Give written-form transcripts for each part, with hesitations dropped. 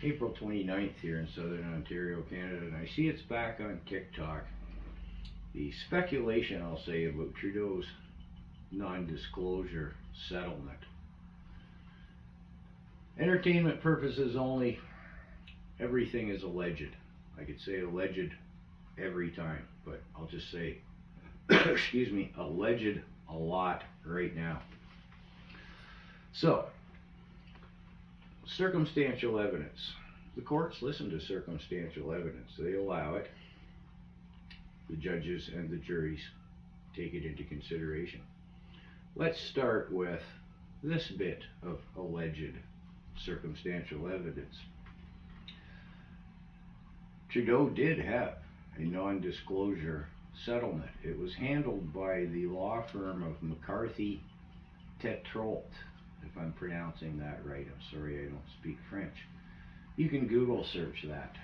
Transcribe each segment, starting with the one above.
April 29th here in Southern Ontario, Canada, and I see it's back on TikTok. The speculation, I'll say, about Trudeau's non-disclosure settlement. Entertainment purposes only, everything is alleged. I could say alleged every time, but I'll just say, excuse me, alleged a lot right now. So, circumstantial evidence. The courts listen to circumstantial evidence. They allow it. The judges and the juries take it into consideration. Let's start with this bit of alleged circumstantial evidence. Trudeau did have a non-disclosure settlement. It was handled by the law firm of McCarthy Tétrault, if I'm pronouncing that right. I'm sorry, I don't speak French. You can Google search that.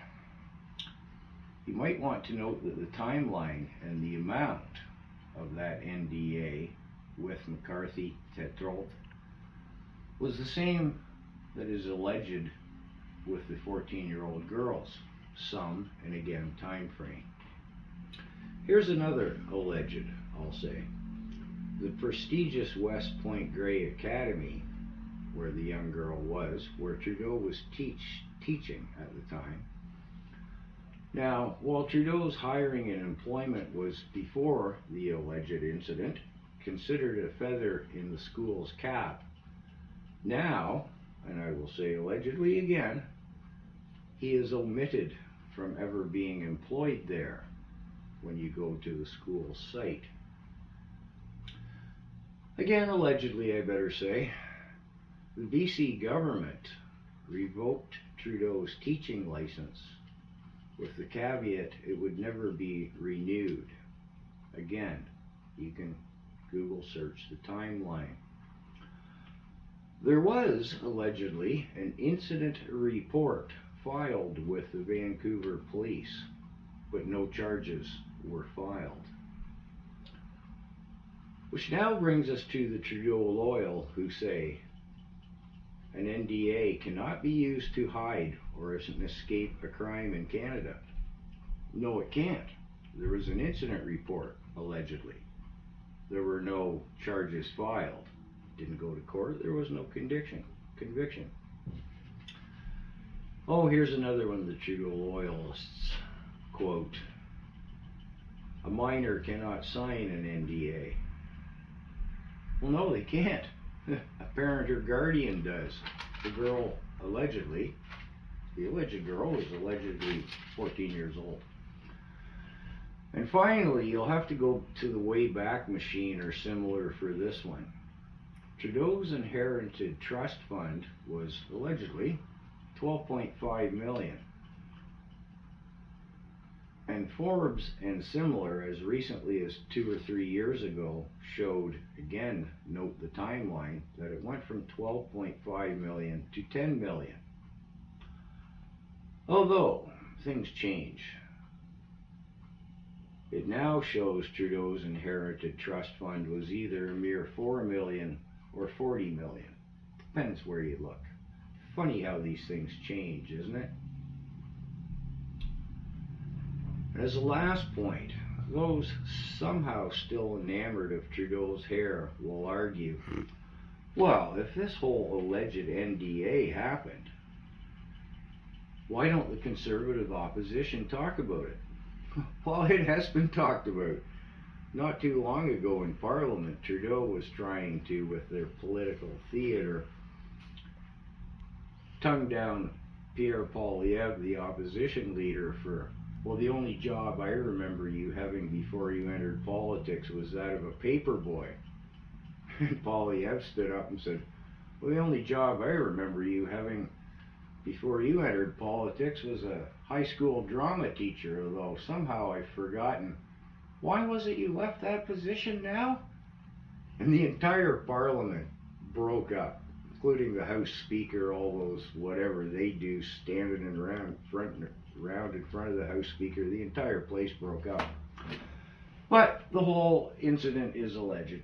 You might want to note that the timeline and the amount of that NDA with McCarthy Tétrault was the same that is alleged with the 14-year-old girl's sum and again time frame. Here's another alleged, I'll say. The prestigious West Point Grey Academy, where the young girl was, where Trudeau was teaching at the time. Now, while Trudeau's hiring and employment was before the alleged incident, considered a feather in the school's cap, now, and I will say allegedly again, he is omitted from ever being employed there when you go to the school site. Again, allegedly, I better say, the BC government revoked Trudeau's teaching license with the caveat it would never be renewed. Again, you can Google search the timeline. There was, allegedly, an incident report filed with the Vancouver police, but no charges were filed. Which now brings us to the Trudeau loyal who say an NDA cannot be used to hide or escape a crime in Canada. No, it can't. There was an incident report, allegedly. There were no charges filed. Didn't go to court. There was no conviction. Oh, here's another one of the Trudeau loyalists. Quote, a minor cannot sign an NDA. Well, no, they can't. A parent or guardian does. The girl, allegedly, the alleged girl was allegedly 14 years old. And finally, you'll have to go to the Wayback Machine or similar for this one. Trudeau's inherited trust fund was allegedly $12.5 million. And Forbes and similar, as recently as 2 or 3 years ago, showed, again, note the timeline, that it went from $12.5 million to $10 million. Although, things change. It now shows Trudeau's inherited trust fund was either a mere $4 million or $40 million. Depends where you look. Funny how these things change, isn't it? As a last point, those somehow still enamored of Trudeau's hair will argue, well, if this whole alleged NDA happened, why don't the Conservative opposition talk about it? Well, it has been talked about. Not too long ago in Parliament, Trudeau was trying to, with their political theater, tongue down Pierre Poilievre, the opposition leader, for, well, the only job I remember you having before you entered politics was that of a paper boy. And Poilievre stood up and said, well, the only job I remember you having before you entered politics was a high school drama teacher, although somehow I've forgotten. Why was it you left that position now? And the entire Parliament broke up, including the House Speaker, all those whatever they do, standing around in front of the House Speaker. The entire place broke up. But the whole incident is alleged.